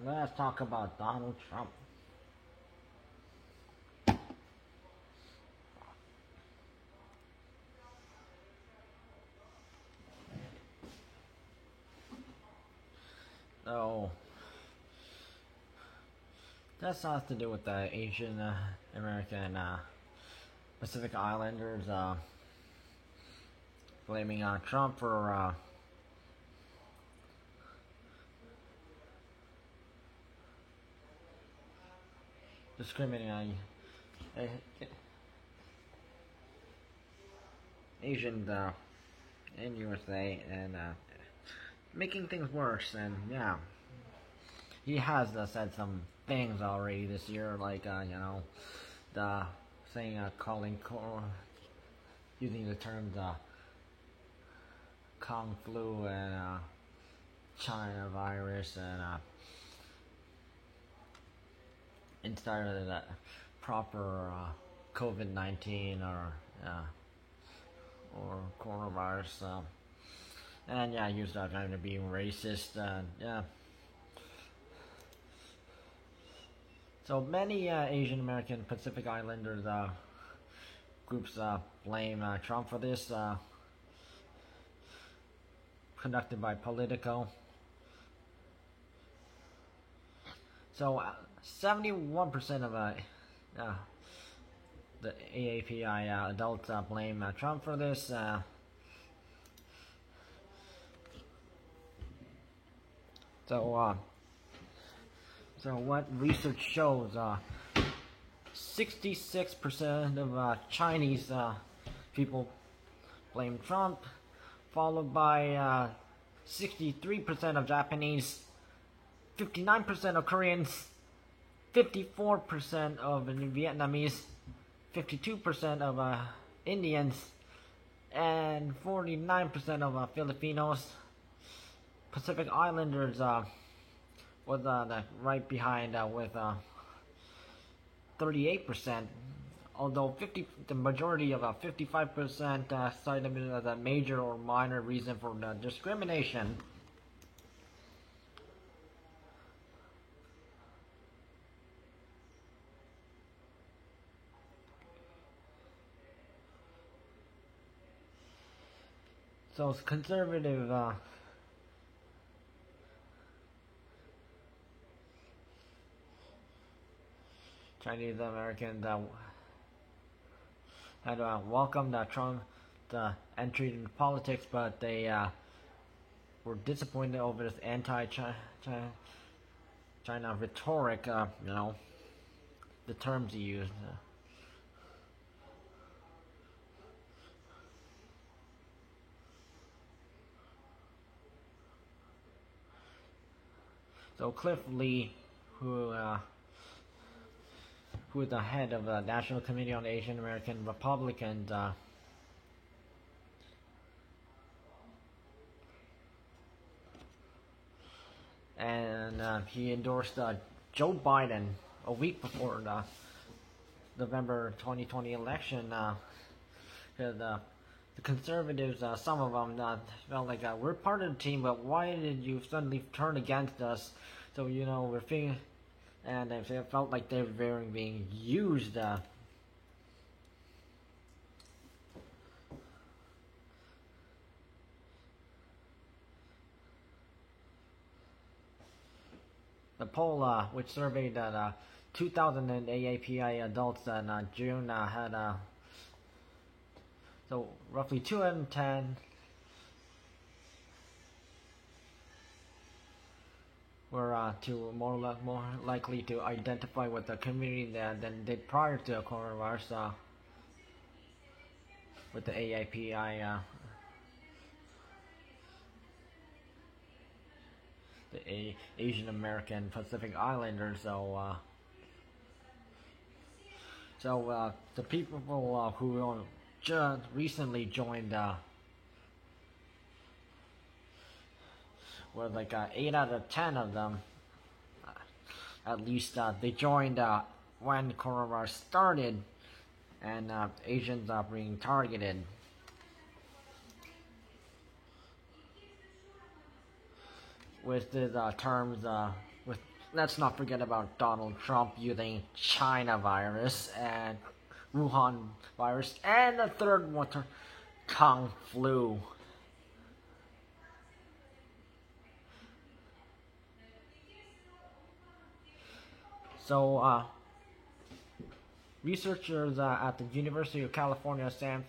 let's talk about Donald Trump. So this has to do with the Asian American Pacific Islanders blaming Trump for discriminating on Asians in USA and making things worse. And yeah, he has said some things already this year, like the saying calling using the terms Kung flu and China virus and instead of the proper COVID-19 or coronavirus. And yeah, used trying to be racist. Yeah. So many Asian American Pacific Islanders groups blame Trump for this. Conducted by Politico. So 71% of the AAPI adults blame Trump for this. So what research shows, 66% of Chinese people blame Trump, followed by 63% of Japanese, 59% of Koreans, 54% of Vietnamese, 52% of Indians, and 49% of Filipinos. Pacific Islanders was right behind with 38%, although the majority of 55% cited it as a major or minor reason for the discrimination. So it's conservative Chinese Americans had welcomed Trump entry into politics, but they were disappointed over this anti-China rhetoric. The terms he used. So Cliff Lee, who is the head of the National Committee on Asian American Republicans, and he endorsed Joe Biden a week before the November 2020 election. The conservatives, some of them felt like we're part of the team, but why did you suddenly turn against us? So we're thinking, and they felt like they were being used. The poll, which surveyed 2,000 AAPI adults in June, had so roughly 210 were more likely to identify with the community than did prior to coronavirus with the AAPI. The Asian American Pacific Islanders. So the people who just recently joined were like 8 out of 10 of them. At least they joined when coronavirus started, and Asians are being targeted. with the terms with let's not forget about Donald Trump using China virus and Wuhan virus and the third one, Kung flu. So researchers at the University of California, San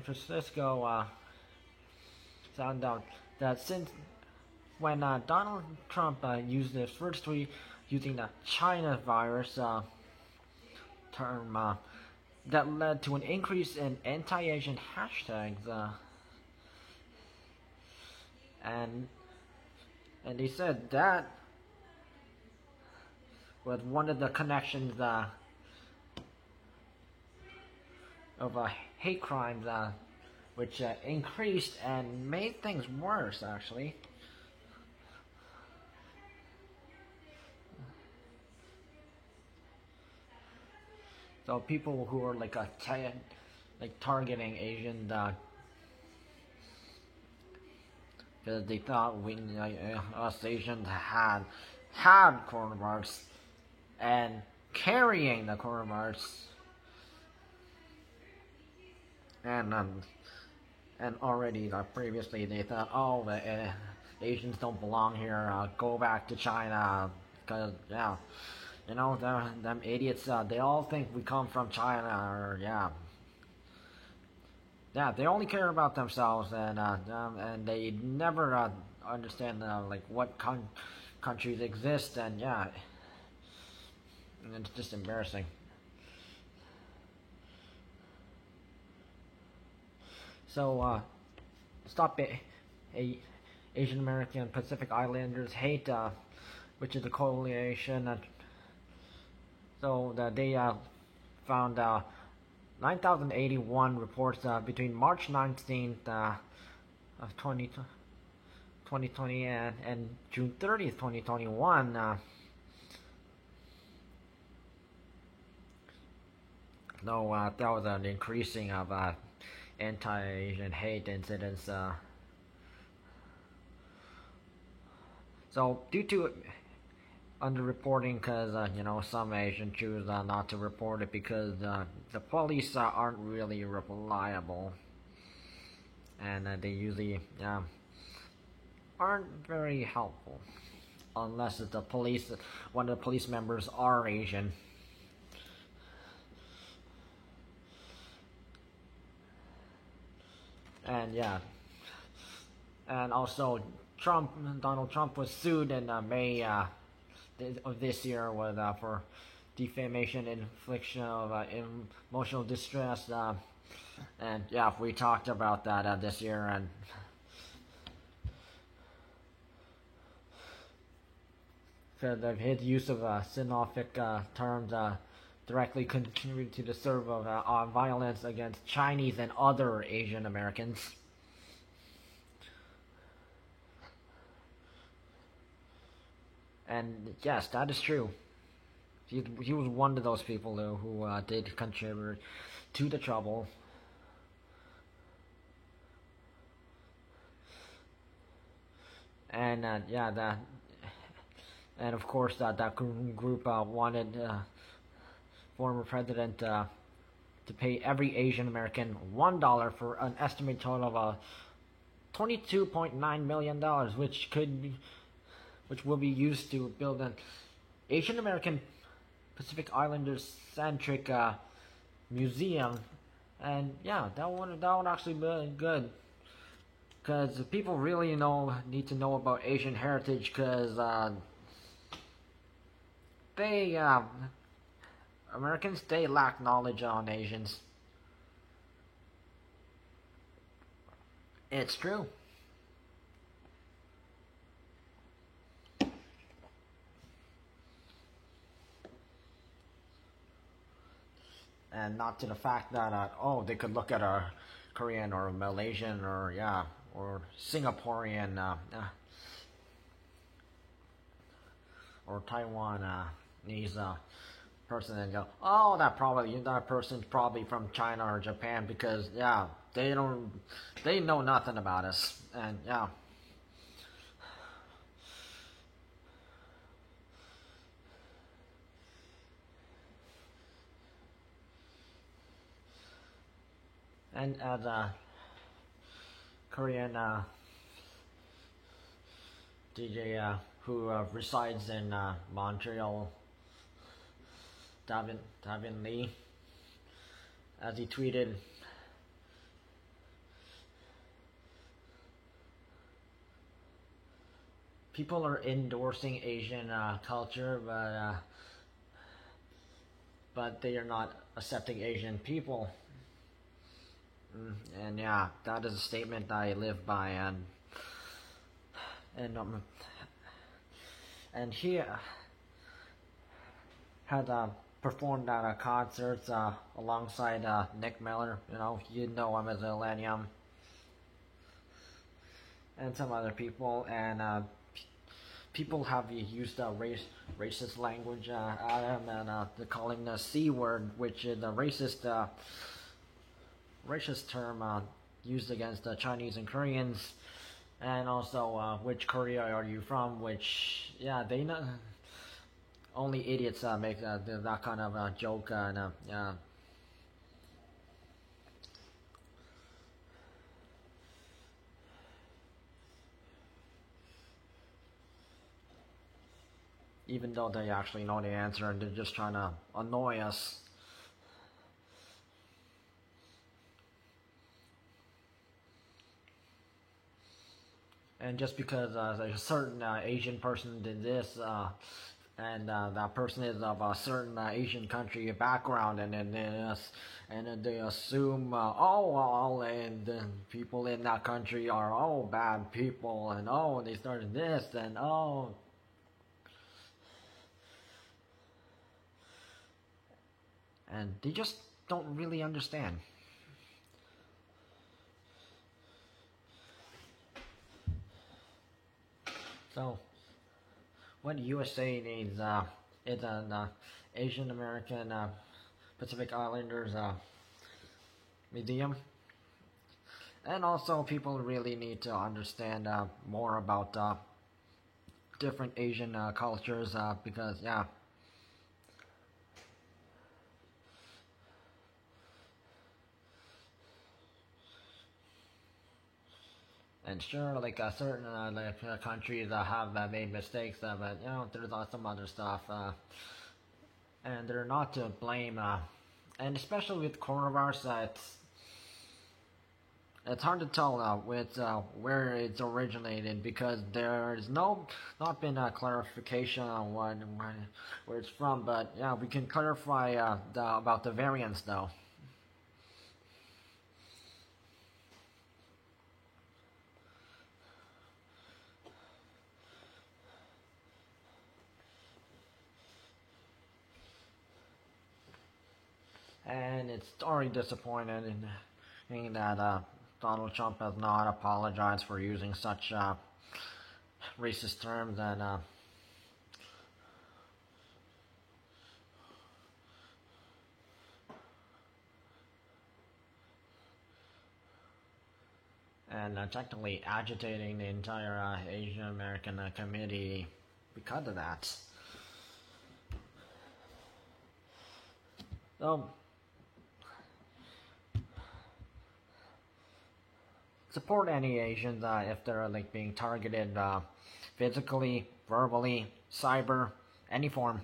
Francisco found out that since when Donald Trump used his first tweet using the China virus term, that led to an increase in anti-Asian hashtags, and they said that was one of the connections of hate crimes, which increased and made things worse, actually. So people who are like targeting Asian, because they thought us Asians had coronavirus and carrying the coronavirus, and already previously they thought, oh, the Asians don't belong here, go back to China, because yeah. You know, them idiots, they all think we come from China, or, yeah. Yeah, they only care about themselves, and they never understand, like, what countries exist, and, yeah. And it's just embarrassing. So, stop Asian American Pacific Islanders Hate, which is a coalition. So they found 9,081 reports between March 19th of 2020 and June 30th, 2021. That was an increasing of anti-Asian hate incidents. So due to underreporting, because some Asians choose not to report it because the police aren't really reliable, and they usually aren't very helpful unless the police, one of the police members are Asian. And and also Donald Trump was sued in May of this year with for defamation, infliction of emotional distress, and we talked about that this year, and his use of xenophobic terms directly contributed to the surge of violence against Chinese and other Asian Americans. And yes, that is true. He was one of those people who did contribute to the trouble. And and of course that group wanted former president to pay every Asian American $1 for an estimated total of $22.9 million, which will be used to build an Asian American Pacific Islanders centric museum. And that would actually be good, because people really need to know about Asian heritage, because Americans, they lack knowledge on Asians. It's true. And not to the fact that they could look at a Korean or Malaysian or Singaporean or Taiwanese person and go, oh, that person's probably from China or Japan, because they know nothing about us. And And as a Korean DJ who resides in Montreal, Davin Lee, as he tweeted, people are endorsing Asian culture, but they are not accepting Asian people. And yeah, that is a statement I live by, and he had performed at concerts alongside Nick Miller. You know him as Millennium, and some other people, and people have used racist language at him, and they're calling the C word, which is a racist term used against Chinese and Koreans, and also which Korea are you from? Which they know. Only idiots make that kind of joke, and even though they actually know the answer and they're just trying to annoy us. And just because a certain Asian person did this, and that person is of a certain Asian country background, and then they assume, and people in that country are all bad people, and they started this, and and they just don't really understand. So, what USA needs is an Asian American Pacific Islanders museum, and also people really need to understand more about different Asian cultures, because and sure, like certain countries have made mistakes, but there's some other stuff, and they're not to blame. And especially with coronavirus, it's hard to tell with where it's originated, because there's not been a clarification on where it's from. But we can clarify about the variants though. And it's already disappointing that Donald Trump has not apologized for using such racist terms, and technically agitating the entire Asian American community because of that. So, support any Asians if they're being targeted physically, verbally, cyber, any form.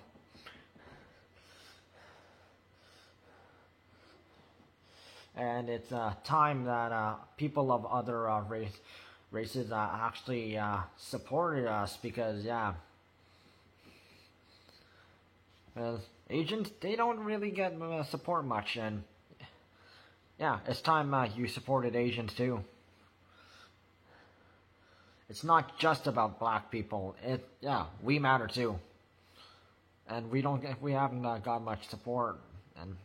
And it's time that people of other races actually supported us, because Asians, they don't really get support much, and it's time you supported Asians too. It's not just about black people. We matter too, and we haven't got much support, and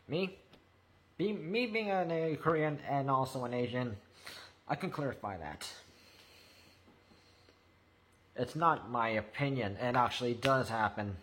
me being a Korean and also an Asian, I can clarify that. It's not my opinion. It actually does happen.